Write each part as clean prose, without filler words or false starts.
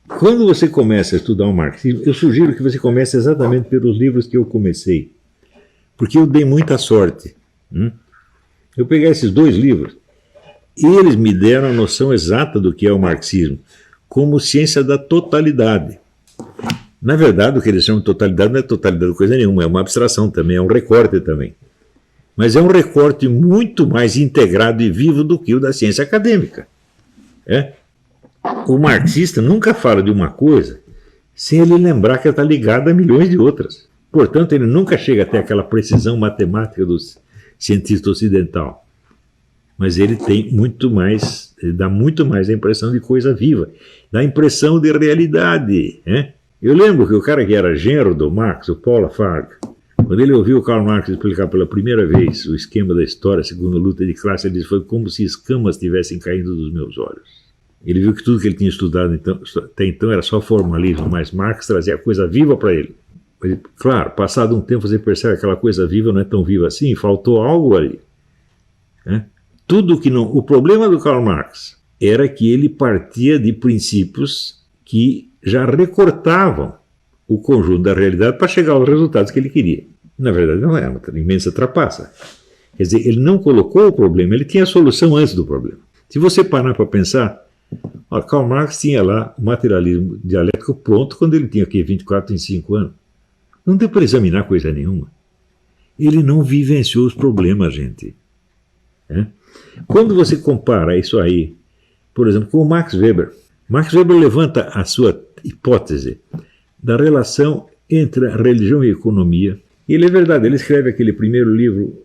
Quando você começa a estudar o marxismo, eu sugiro que você comece exatamente pelos livros que eu comecei, porque eu dei muita sorte. Eu peguei esses 2 livros e eles me deram a noção exata do que é o marxismo, como ciência da totalidade. Na verdade, o que eles chamam de totalidade não é totalidade de coisa nenhuma, é uma abstração também, é um recorte também. Mas é um recorte muito mais integrado e vivo do que o da ciência acadêmica. O marxista nunca fala de uma coisa sem ele lembrar que ela está ligada a milhões de outras. Portanto, ele nunca chega até aquela precisão matemática do cientista ocidental. Mas ele tem muito mais, ele dá muito mais a impressão de coisa viva, dá a impressão de realidade. Eu lembro que o cara que era genro do Marx, o Paul Lafargue, quando ele ouviu o Karl Marx explicar pela primeira vez o esquema da história segundo a luta de classe, ele disse: foi como se escamas estivessem caindo dos meus olhos. Ele viu que tudo que ele tinha estudado até então era só formalismo, mas Marx trazia coisa viva para ele. Claro, passado um tempo você percebe que aquela coisa viva não é tão viva assim, faltou algo ali. Tudo que não... O problema do Karl Marx era que ele partia de princípios que já recortavam o conjunto da realidade para chegar aos resultados que ele queria. Na verdade, não é uma imensa trapaça. Quer dizer, ele não colocou o problema, ele tinha a solução antes do problema. Se você parar para pensar, Karl Marx tinha lá o materialismo dialético pronto quando ele tinha aqui 24, 25 anos. Não deu para examinar coisa nenhuma. Ele não vivenciou os problemas, gente. Quando você compara isso aí, por exemplo, com o Max Weber levanta a sua hipótese da relação entre a religião e a economia. E ele é verdade, ele escreve aquele primeiro livro,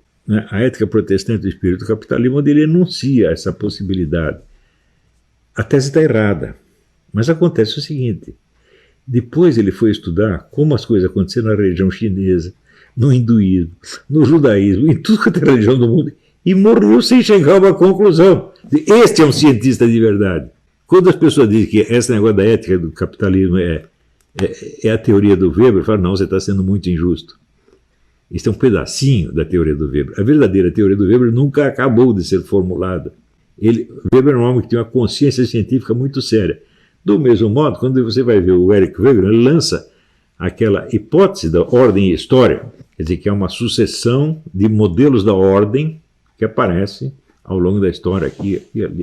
A Ética Protestante do Espírito do Capitalismo, onde ele enuncia essa possibilidade. A tese está errada, mas acontece o seguinte: depois ele foi estudar como as coisas aconteceram na religião chinesa, no hinduísmo, no judaísmo, em tudo quanto é religião do mundo, e morreu sem chegar a uma conclusão. Este é um cientista de verdade. Quando as pessoas dizem que esse negócio da ética do capitalismo é a teoria do Weber, falam: não, você está sendo muito injusto. Isso é um pedacinho da teoria do Weber. A verdadeira teoria do Weber nunca acabou de ser formulada. Weber é um homem que tem uma consciência científica muito séria. Do mesmo modo, quando você vai ver o Eric Weber, ele lança aquela hipótese da ordem e história, quer dizer, que é uma sucessão de modelos da ordem que aparece ao longo da história aqui e ali.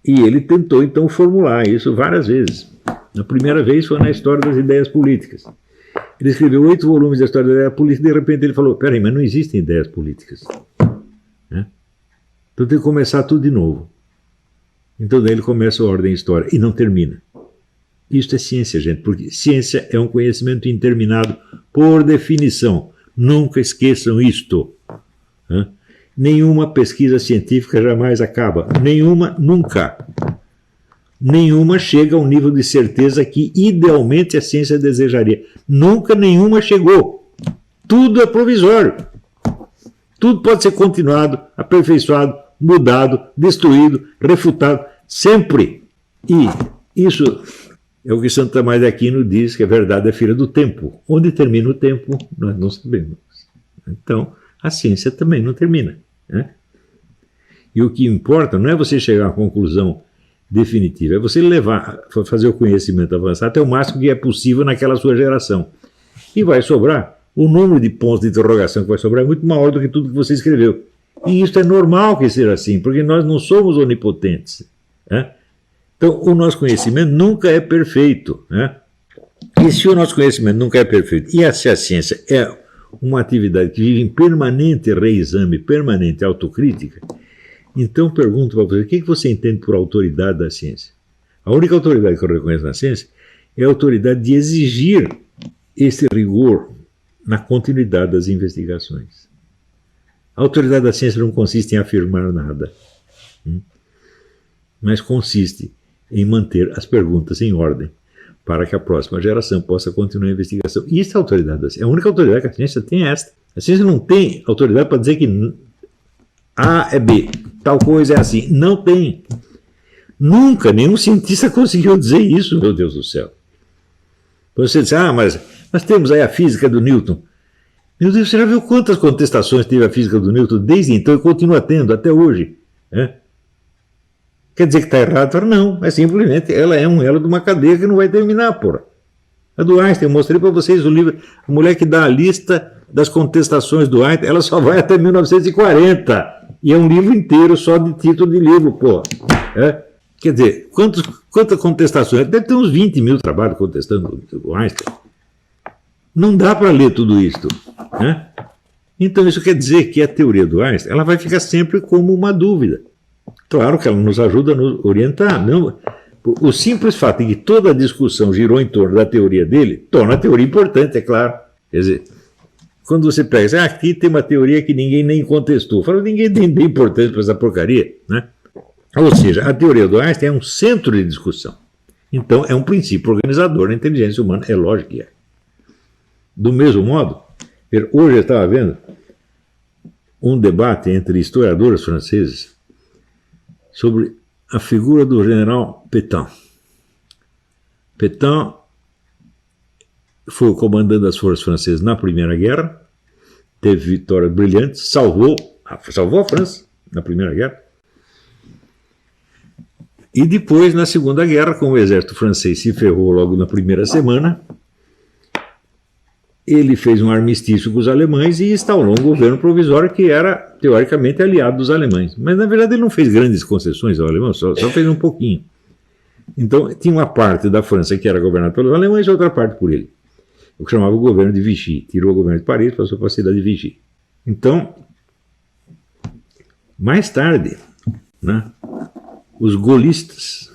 E ele tentou, então, formular isso várias vezes. A primeira vez foi na História das Ideias Políticas. Ele escreveu 8 volumes da História da Ideia Política e, de repente, ele falou: peraí, mas não existem ideias políticas. Então tem que começar tudo de novo. Então daí ele começa a ordem e história e não termina. Isso é ciência, gente, porque ciência é um conhecimento interminado por definição. Nunca esqueçam isto. Nenhuma pesquisa científica jamais acaba. Nenhuma, nunca. Nenhuma chega ao nível de certeza que idealmente a ciência desejaria. Nunca nenhuma chegou. Tudo é provisório. Tudo pode ser continuado, aperfeiçoado, mudado, destruído, refutado, sempre. E isso é o que Santo Tomás de Aquino diz, que a verdade é filha do tempo. Onde termina o tempo, nós não sabemos. Então, a ciência também não termina. E o que importa não é você chegar a uma conclusão definitiva, é você fazer o conhecimento avançar até o máximo que é possível naquela sua geração. E vai sobrar. O número de pontos de interrogação que vai sobrar é muito maior do que tudo que você escreveu. E isso é normal que seja assim, porque nós não somos onipotentes. Então, o nosso conhecimento nunca é perfeito. E se o nosso conhecimento nunca é perfeito, e se a ciência é uma atividade que vive em permanente reexame, permanente autocrítica, então pergunto para você: o que você entende por autoridade da ciência? A única autoridade que eu reconheço na ciência é a autoridade de exigir esse rigor na continuidade das investigações. A autoridade da ciência não consiste em afirmar nada, mas consiste em manter as perguntas em ordem para que a próxima geração possa continuar a investigação. E isso é a autoridade da ciência. A única autoridade que a ciência tem é esta. A ciência não tem autoridade para dizer que A é B, tal coisa é assim. Não tem. Nunca nenhum cientista conseguiu dizer isso, meu Deus do céu. Você diz: mas nós temos aí a física do Newton. Meu Deus, você já viu quantas contestações teve a física do Newton desde então e continua tendo até hoje? Quer dizer que está errado? Falo, não, é simplesmente ela é um elo de uma cadeia que não vai terminar, porra. A do Einstein, eu mostrei para vocês o livro, a mulher que dá a lista das contestações do Einstein, ela só vai até 1940. E é um livro inteiro só de título de livro, porra. Quer dizer, quantas contestações? Deve ter uns 20 mil trabalhos contestando o Einstein. Não dá para ler tudo isso. Né? Então isso quer dizer que a teoria do Einstein ela vai ficar sempre como uma dúvida. Claro que ela nos ajuda a nos orientar. Não, o simples fato de que toda a discussão girou em torno da teoria dele torna a teoria importante, é claro. Quer dizer, quando você pega, aqui tem uma teoria que ninguém nem contestou. Fala, ninguém tem bem importância para essa porcaria. Né? Ou seja, a teoria do Einstein é um centro de discussão. Então é um princípio organizador da inteligência humana, é lógico que é. Do mesmo modo, hoje eu estava vendo um debate entre historiadores franceses sobre a figura do general Pétain. Pétain foi o comandante das forças francesas na Primeira Guerra, teve vitórias brilhantes, salvou a França na Primeira Guerra. E depois, na Segunda Guerra, como o exército francês se ferrou logo na primeira semana, ele fez um armistício com os alemães e instaurou um governo provisório que era, teoricamente, aliado dos alemães. Mas, na verdade, ele não fez grandes concessões ao alemão, só fez um pouquinho. Então, tinha uma parte da França que era governada pelos alemães e outra parte por ele. O que chamava o governo de Vichy. Tirou o governo de Paris e passou para a cidade de Vichy. Então, mais tarde, né, os gaullistas,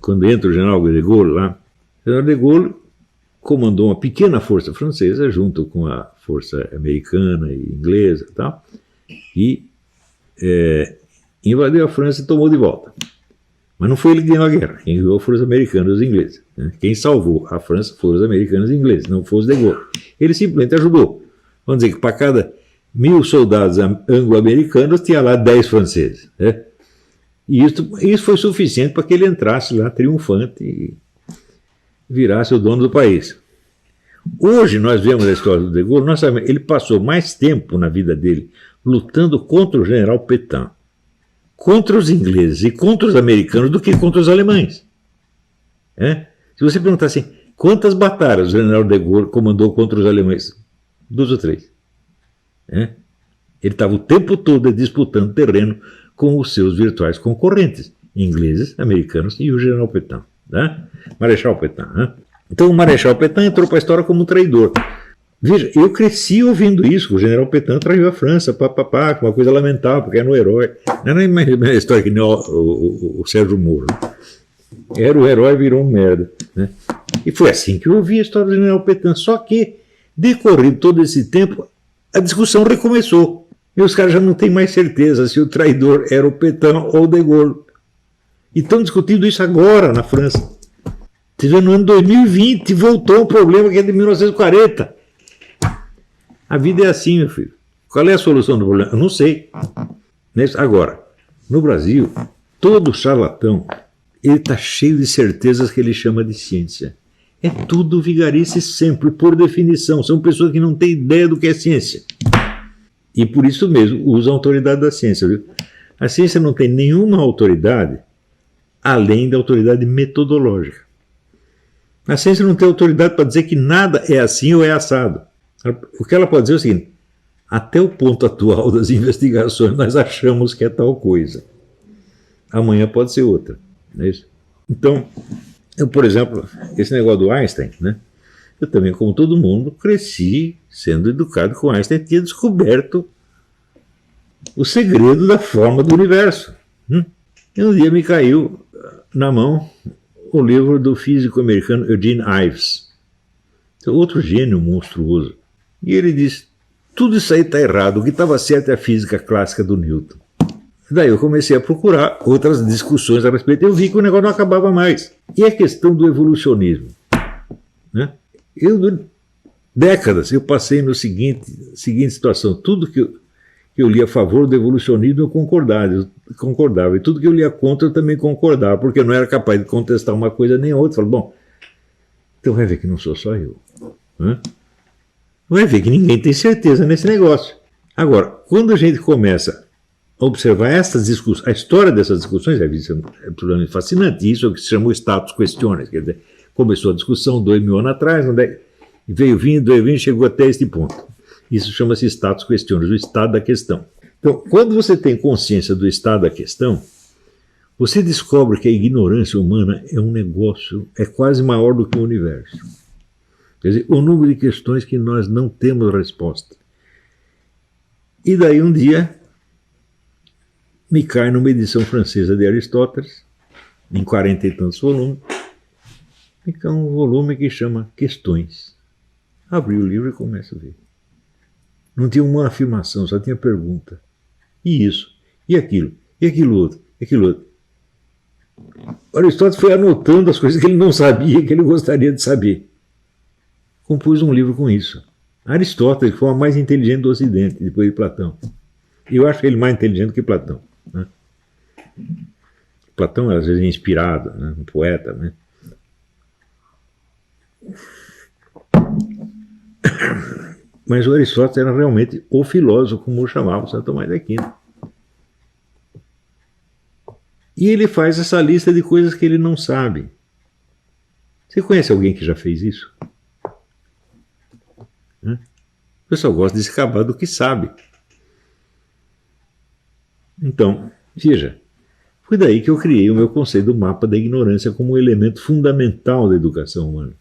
quando entra o general de Gaulle lá, o general de Gaulle comandou uma pequena força francesa junto com a força americana e inglesa e invadiu a França e tomou de volta. Mas não foi ele que ganhou a guerra, quem ganhou foram os americanos e os ingleses. Né? Quem salvou a França foram os americanos e ingleses, não foi os de Gaulle. Ele simplesmente ajudou. Vamos dizer que para cada 1000 soldados anglo-americanos tinha lá 10 franceses. Né? E isso foi suficiente para que ele entrasse lá triunfante e virasse o dono do país. Hoje nós vemos a história do de Gaulle, nós sabemos, ele passou mais tempo na vida dele lutando contra o general Pétain, contra os ingleses e contra os americanos do que contra os alemães. Se você perguntar assim, quantas batalhas o general de Gaulle comandou contra os alemães? 2 ou 3. Ele estava o tempo todo disputando terreno com os seus virtuais concorrentes, ingleses, americanos e o general Pétain. Marechal Pétain. Então o Marechal Pétain entrou para a história como um traidor. Veja, eu cresci ouvindo isso, o general Pétain traiu a França, uma coisa lamentável, porque era um herói. Não era uma história que nem o Sérgio Moro. Era o herói, virou um merda. Né? E foi assim que eu ouvi a história do general Pétain. Só que, decorrido todo esse tempo, a discussão recomeçou. E os caras já não têm mais certeza se o traidor era o Pétain ou o de Gaulle. E estão discutindo isso agora na França. No ano 2020 voltou um problema que é de 1940. A vida é assim, meu filho. Qual é a solução do problema? Eu não sei. Agora, no Brasil, todo charlatão ele está cheio de certezas que ele chama de ciência. É tudo vigarice sempre, por definição. São pessoas que não têm ideia do que é ciência. E por isso mesmo usam a autoridade da ciência. Viu? A ciência não tem nenhuma autoridade além da autoridade metodológica. A ciência não tem autoridade para dizer que nada é assim ou é assado. O que ela pode dizer é o seguinte: até o ponto atual das investigações nós achamos que é tal coisa. Amanhã pode ser outra. Não é isso? Então, eu, por exemplo, esse negócio do Einstein, né? Eu também, como todo mundo, cresci sendo educado com Einstein, tinha descoberto o segredo da forma do universo. E um dia me caiu na mão o livro do físico americano Eugene Ives, outro gênio monstruoso. E ele diz, tudo isso aí está errado, o que estava certo é a física clássica do Newton. Daí eu comecei a procurar outras discussões a respeito e eu vi que o negócio não acabava mais. E a questão do evolucionismo. Né? Décadas eu passei no seguinte situação, tudo que eu li a favor do evolucionismo eu concordava, e tudo que eu lia contra eu também concordava, porque eu não era capaz de contestar uma coisa nem outra. Falei, bom, então vai ver que não sou só eu. Vai ver que ninguém tem certeza nesse negócio. Agora, quando a gente começa observar essas discussões, a história dessas discussões é absolutamente fascinante. Isso é o que se chamou status questiones, quer dizer, começou a discussão 2000 anos atrás, veio vindo, chegou até este ponto. Isso chama-se status questiones, o estado da questão. Então, quando você tem consciência do estado da questão, você descobre que a ignorância humana é um negócio, é quase maior do que o universo. Quer dizer, o número de questões que nós não temos resposta. E daí um dia me cai numa edição francesa de Aristóteles, em 40 e tantos volumes, me cai um volume que chama Questões. Abri o livro e começo a ver. Não tinha uma afirmação, só tinha pergunta. E isso, e aquilo outro, e aquilo outro. Aristóteles foi anotando as coisas que ele não sabia, que ele gostaria de saber. Compus um livro com isso. Aristóteles foi o mais inteligente do Ocidente, depois de Platão. E eu acho ele mais inteligente que Platão. Né? Platão, às vezes, é inspirado, né? Um poeta. Né? Mas o Aristóteles era realmente o filósofo, como o chamava Santo Tomás de Aquino. E ele faz essa lista de coisas que ele não sabe. Você conhece alguém que já fez isso? O pessoal gosta de se acabar do que sabe. Então, veja, foi daí que eu criei o meu conceito do mapa da ignorância como um elemento fundamental da educação humana.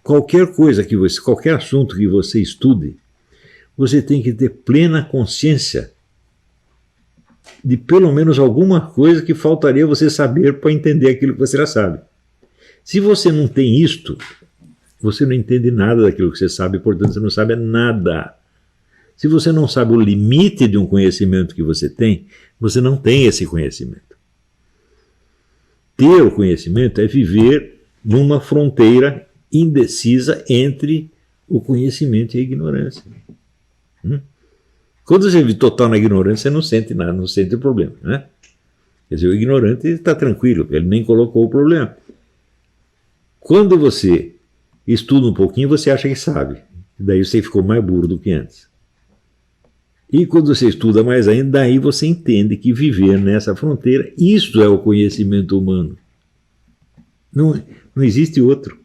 Qualquer coisa que você, qualquer assunto que você estude, você tem que ter plena consciência de pelo menos alguma coisa que faltaria você saber para entender aquilo que você já sabe. Se você não tem isto, você não entende nada daquilo que você sabe, portanto você não sabe nada. Se você não sabe o limite de um conhecimento que você tem, você não tem esse conhecimento. Ter o conhecimento é viver numa fronteira indecisa entre o conhecimento e a ignorância. Quando você vive total na ignorância, você não sente nada, não sente o problema. Né? Quer dizer, o ignorante está tranquilo, ele nem colocou o problema. Quando você estuda um pouquinho, você acha que sabe. Daí você ficou mais burro do que antes. E quando você estuda mais ainda, daí você entende que viver nessa fronteira, isso é o conhecimento humano. Não existe outro.